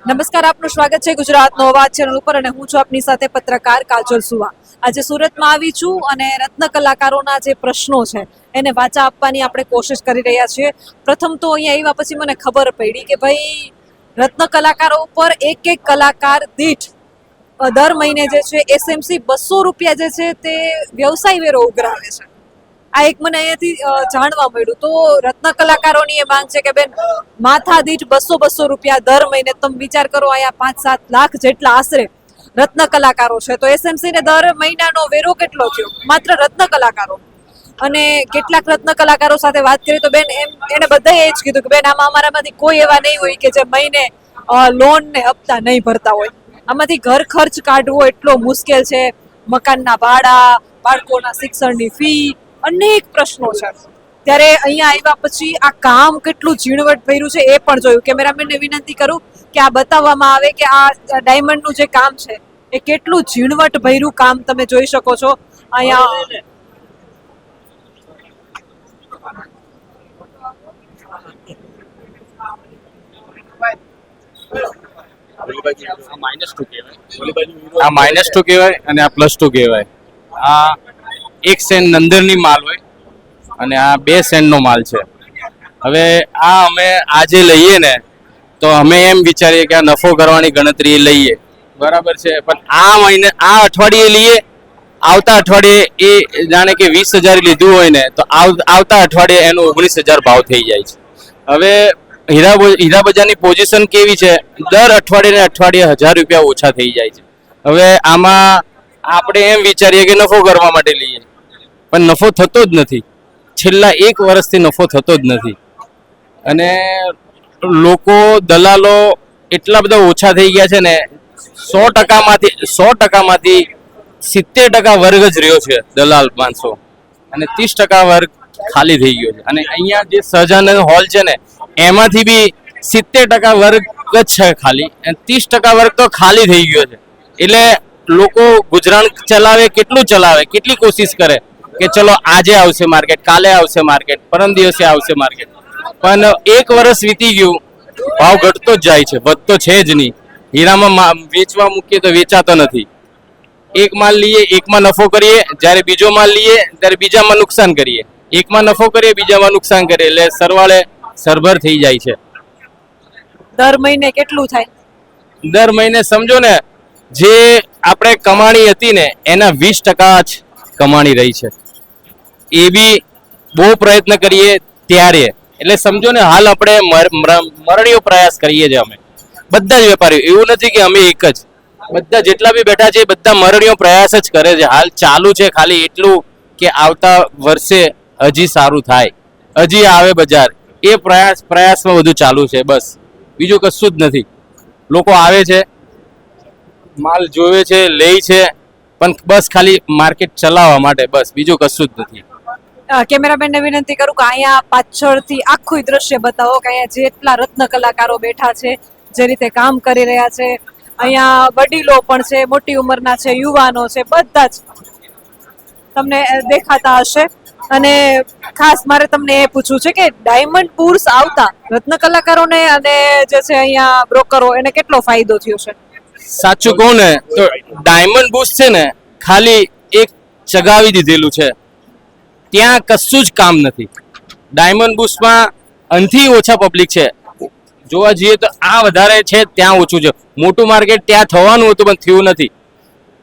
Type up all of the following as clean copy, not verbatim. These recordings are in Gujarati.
નમસ્કાર, આપનું સ્વાગત છે ગુજરાતનો અવાજ ચેનલ ઉપર અને હું છું આપની સાથે પત્રકાર કાજલ સુવા. આજે સુરતમાં આવી છું અને રત્ન કલાકારોના જે પ્રશ્નો છે એને વાચા આપવાની આપણે કોશિશ કરી રહ્યા છીએ. પ્રથમ તો અહીંયા આવ્યા પછી મને ખબર પડી કે ભાઈ રત્ન કલાકારો ઉપર એક કલાકાર દીઠ દર મહિને જે છે એસએમસી 200 રૂપિયા જે છે તે વ્યવસાય વેરો ઉઘરાવે છે. આ એક મને અહીંયાથી જાણવા મળ્યું. તો રત્ન કલાકારોની એ માંગ છે કે બેન માથા દીઠ 200 રૂપિયા દર મહિને. તમે વિચાર કરો, અહીંયા 5-7 લાખ જેટલા આશરે રત્ન કલાકારો છે, તો એસએમસી ને દર મહિનાનો વેરો કેટલો થયો માત્ર રત્ન કલાકારો. અને કેટલાક રત્ન કલાકારો સાથે વાત કરી તો બેન એને બધાએ એ જ કીધું કે બેન આમાં અમારામાંથી કોઈ એવા નહીં હોય કે જે મહિને લોન ને હપ્તા નહીં ભરતા હોય. આમાંથી ઘર ખર્ચ કાઢવો એટલો મુશ્કેલ છે. મકાનના ભાડા, બાળકોના શિક્ષણની ફી, અનેક પ્રશ્નો છે. ત્યારે અહીંયા આવ્યા પછી આ કામ કેટલું ઝીણવટ ભર્યું છે એ પણ જોયું. કેમેરામેનને વિનંતી કરું કે આ બતાવવામાં આવે કે આ ડાયમંડનું જે કામ છે એ કેટલું ઝીણવટ ભર્યું કામ તમે જોઈ શકો છો. અહીંયા આ -2 કહેવાય અને આ +2 કહેવાય. આ 1 સેન્ટ નંદરની માલ હોય અને આ 2 સેન્ટનો માલ છે. હવે આ અમે આજે લઈએ ને તો અમે એમ વિચારીએ કે આ નફો કરવાની ગણતરી લઈએ, બરાબર છે. પણ આ મહિને આ અઠવાડિયે લઈએ, આવતા અઠવાડિયે એ જાણે કે 20,000 લીધું હોય ને તો આવતા અઠવાડિયે એનો 19,000 ભાવ થઈ જાય છે. હવે હીરા બજારની પોઝિશન કેવી છે, દર અઠવાડિયે ને અઠવાડિયે 1,000 રૂપિયા ઓછા થઈ જાય છે. હવે આમાં આપણે એમ વિચારીએ કે નફો કરવા માટે લઈએ, પણ નફો થતો જ નથી. છેલ્લા 1 વર્ષથી નફો થતો જ નથી. અને લોકો દલાલો એટલા બધા ઓછા થઈ ગયા છે ને, 100%માંથી 70% વર્ગ જ રહ્યો છે દલાલ માણસો, અને 30% વર્ગ ખાલી થઈ ગયો છે. અને અહીંયા જે સહજાનંદ હોલ છે ને એમાંથી બી 70% વર્ગ જ છે ખાલી, અને 30% વર્ગ તો ખાલી થઈ ગયો છે. એટલે લોકો ગુજરાન ચલાવે, કેટલી કોશિશ કરે કે ચલો આજે આવશે માર્કેટ, કાલે આવશે માર્કેટ, પરમ દિવસે આવશે માર્કેટ. પણ 1 વર્ષ વીતી ગયું, ભાવ ઘટતો જ જાય છે, વધતો છે જ નહીં. હીરામાં વેચવા મૂકીએ તો વેચાતો નથી. એક માલ લઈએ, એકમાં નફો કરીએ, જ્યારે બીજો માલ લઈએ ત્યારે બીજામાં નુકસાન કરીએ. એકમાં નફો કરીએ, બીજામાં નુકસાન કરીએ, એટલે સરવાળે સરભર થઈ જાય છે. દર મહિને કેટલું થાય? દર મહિને સમજો ને જે આપણે કમાણી હતી ને એના 20% જ કમાણી રહી છે. એ બી બહુ પ્રયત્ન કરીએ ત્યારે. એટલે સમજો ને હાલ આપણે મરણીયો પ્રયાસ કરીએ છીએ અમે બધા જ વેપારીઓ. એવું નથી કે અમે એક જ, બધા જેટલા બી બેઠા છે બધા મરણીયો પ્રયાસ જ કરે છે. હાલ ચાલુ છે ખાલી એટલું કે આવતા વર્ષે હજી સારું થાય, હજી આવે બજાર. એ પ્રયાસમાં બધું ચાલુ છે, બસ બીજું કશું જ નથી. લોકો આવે છે, માલ જોવે છે, લે છે, પણ બસ ખાલી માર્કેટ ચલાવવા માટે, બસ બીજું કશું જ નથી. કેમેરામેનને વિનંતી કરું કે અહીંયા પાછળથી આખું દ્રશ્ય બતાવો કે અહીંયા જેટલા રત્ન કલાકારો બેઠા છે, જે રીતે કામ કરી રહ્યા છે. અહીંયા વડીલો પણ છે, મોટી ઉંમરના છે, યુવાનો છે, બધા જ તમને દેખાતા હશે. અને ખાસ મારે તમને એ પૂછવું છે કે ડાયમંડ બુર્સ આવતા રત્ન કલાકારોને અને જે છે અહીંયા બ્રોકરો એને કેટલો ફાયદો થયો છે? સાચું કહું ને તો ડાયમંડ બુર્સ છે ને ખાલી એક ચગાવી દીધેલું છે, ત્યાં કશું જ કામ નથી. ડાયમંડ બુર્સમાં અંથી ઓછા પબ્લિક છે. જોવા જઈએ તો આ વધારે છે, ત્યાં ઓછું છે. મોટું માર્કેટ ત્યાં થવાનું હતું પણ થયું નથી.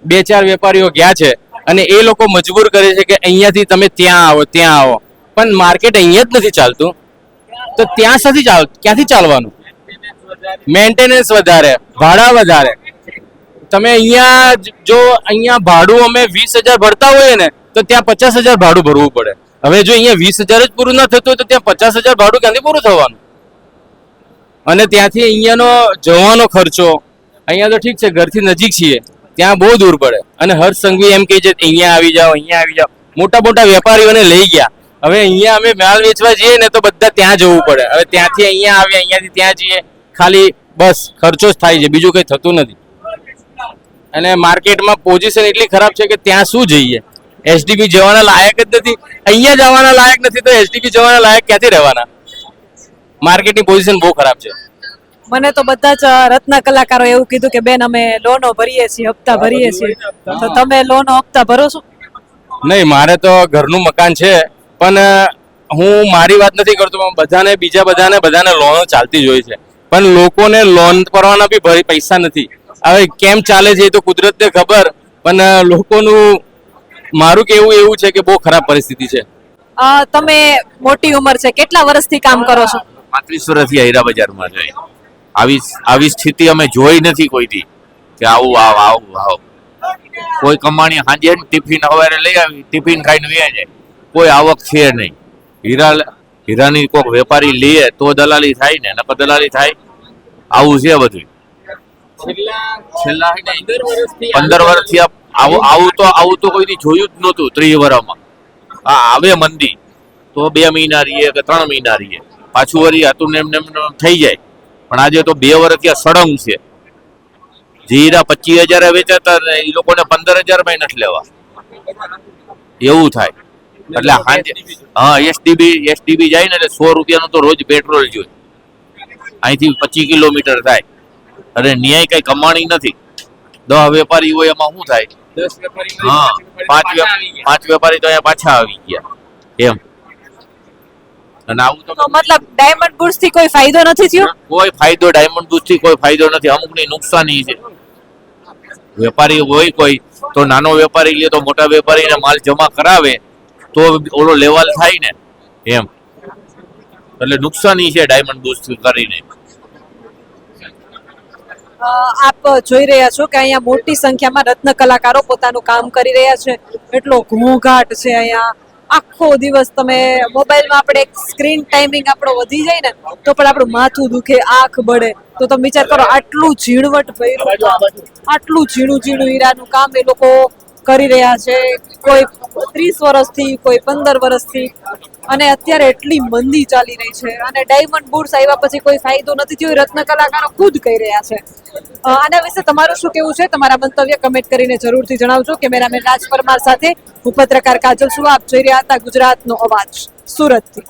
2-4 વેપારીઓ ગયા છે અને એ લોકો મજબૂર કરે છે કે અહીંયાથી તમે ત્યાં આવો, ત્યાં આવો. પણ માર્કેટ અહીંયા જ નથી ચાલતું તો ત્યાં ક્યાંથી ચાલવાનું? મેન્ટેનન્સ વધારે, ભાડા વધારે. તમે અહીંયા ભાડું અમે 20,000 ભરતા હોઈએ ને તો ત્યાં 50,000 ભાડું ભરવું પડે. હવે જો અહીંયા 20,000 જ પૂરું ના થતું હોય તો ત્યાં 50,000 ભાડું ક્યાંથી પૂરું થવાનું? અને ત્યાંથી અહીંયાનો જવાનો ખર્ચો, અહીંયા તો ઠીક છે ઘરથી નજીક છીએ, ત્યાં બહુ દૂર પડે. અને હર્ષ સંઘવી એમ કહે છે અહીંયા આવી જાઓ, અહીંયા આવી જાઓ. મોટા વેપારીઓને લઈ ગયા. હવે અહીંયા અમે માલ વેચવા જઈએ ને તો બધા ત્યાં જવું પડે. હવે ત્યાંથી અહીંયા આવે, અહીંયાથી ત્યાં જઈએ, ખાલી બસ ખર્ચો જ થાય છે, બીજું કંઈ થતું નથી. અને માર્કેટમાં પોઝિશન એટલી ખરાબ છે કે ત્યાં શું જઈએ? એસડીપી જવાના લાયક જ નથી. અહીંયા જવાના લાયક નથી તો એસડીપી જવાના લાયક ક્યાંથી રહેવાના? માર્કેટની પોઝિશન બહુ ખરાબ છે. મને તો બધા જ રત્ન કલાકારો એવું કીધું કે બેન અમે લોનો ભરીએ છીએ, હપ્તા ભરીએ છીએ, તો તમે લોનો હપ્તા ભરો છો? નહીં, મારે તો ઘરનું મકાન છે, પણ હું મારી વાત નથી કરતો, પણ બધાને લોનો ચાલતી જ હોય છે, પણ લોકોને લોન ભરવાના બી પૈસા નથી. હવે કેમ ચાલે છે એ તો કુદરતને ખબર, પણ લોકોનું મારું કેવું એવું છે કે બહુ ખરાબ પરિસ્થિતિ છે. તમે મોટી ઉંમર છે, કેટલા વર્ષથી કામ કરો છો? 35 વર્ષથી હીરા બજારમાં છે. આવી સ્થિતિ અમે જોઈ નથી કોઈથી કે આવું કોઈ કમાણી સાંજે ટિફિન સવારે લઈ આવી, ટિફિન ખાઈને વ્યા જાય, કોઈ આવક છે નહીં. હીરાની કોઈક વેપારી લે તો દલાલી થાય ને, નકર દલાલી થાય. આવું છે બધું. છેલ્લા 15 વર્ષથી આવું તો કોઈથી જોયું જ નહોતું. 30 વર્ષમાં આવે મંદી તો 2 મહિના રહીએ કે 3 મહિના રહીએ, પાછું વળી હતું ને એમને થઈ જાય. પણ આજે તો 2 વર્ષથી આ સળંગ છે. જે હીરા 25,000 વેચાતા ને એ લોકોને 15,000 માં નથી લેવા, એવું થાય. એટલે એસટીબી જાય ને એટલે 100 રૂપિયાનું તો રોજ પેટ્રોલ જોઈએ. અહીંથી 25 કિલોમીટર થાય, અને ન્યાય કઈ કમાણી નથી. 10 વેપારી હોય એમાં શું થાય? 5 વેપારી તો અહીંયા પાછા આવી ગયા એમ. અને આવું તો મતલબ ડાયમંડ બુર્સ થી કોઈ ફાયદો નથી થયો? કોઈ ફાયદો ડાયમંડ બુર્સ થી કોઈ ફાયદો નથી. અમુકની નુકસાની છે. વેપારી હોય કોઈ તો નાનો વેપારી લે તો મોટા વેપારીને માલ જમા કરાવે તો ઓલો લેવલ થાય ને એમ. એટલે નુકસાની છે ડાયમંડ બુર્સ કરીને. આપ જોઈ રહ્યા છો કે અહીંયા મોટી સંખ્યામાં રત્ન કલાકારો પોતાનું કામ કરી રહ્યા છે. એટલો ઘોંઘાટ છે અહીંયા. આખો દિવસ તમે મોબાઈલમાં આપણે સ્ક્રીન ટાઈમિંગ આપણો વધી જાય ને તો પણ આપણું માથું દુખે, આંખ બળે. તો તમે વિચાર કરો, આટલું ઝીણવટ ભર્યું, આટલું ઝીણું હીરાનું કામ એ લોકો કરી રહ્યા છે. કોઈ 30 વર્ષથી, કોઈ 15 વર્ષથી, અને અત્યારે એટલી મંદી ચાલી રહી છે. અને ડાયમંડ બુર્સ આવ્યા પછી કોઈ ફાયદો નથી થયો, રત્ન કલાકારો ખુદ કહી રહ્યા છે. આના વિશે તમારું શું કેવું છે? તમારા મંતવ્ય કમેન્ટ કરીને જરૂરથી જણાવજો. કેમેરામેન રાજ પરમાર સાથે હું પત્રકાર કાજલ સુવા. આપ જોઈ રહ્યા હતા ગુજરાતનો અવાજ, સુરતથી.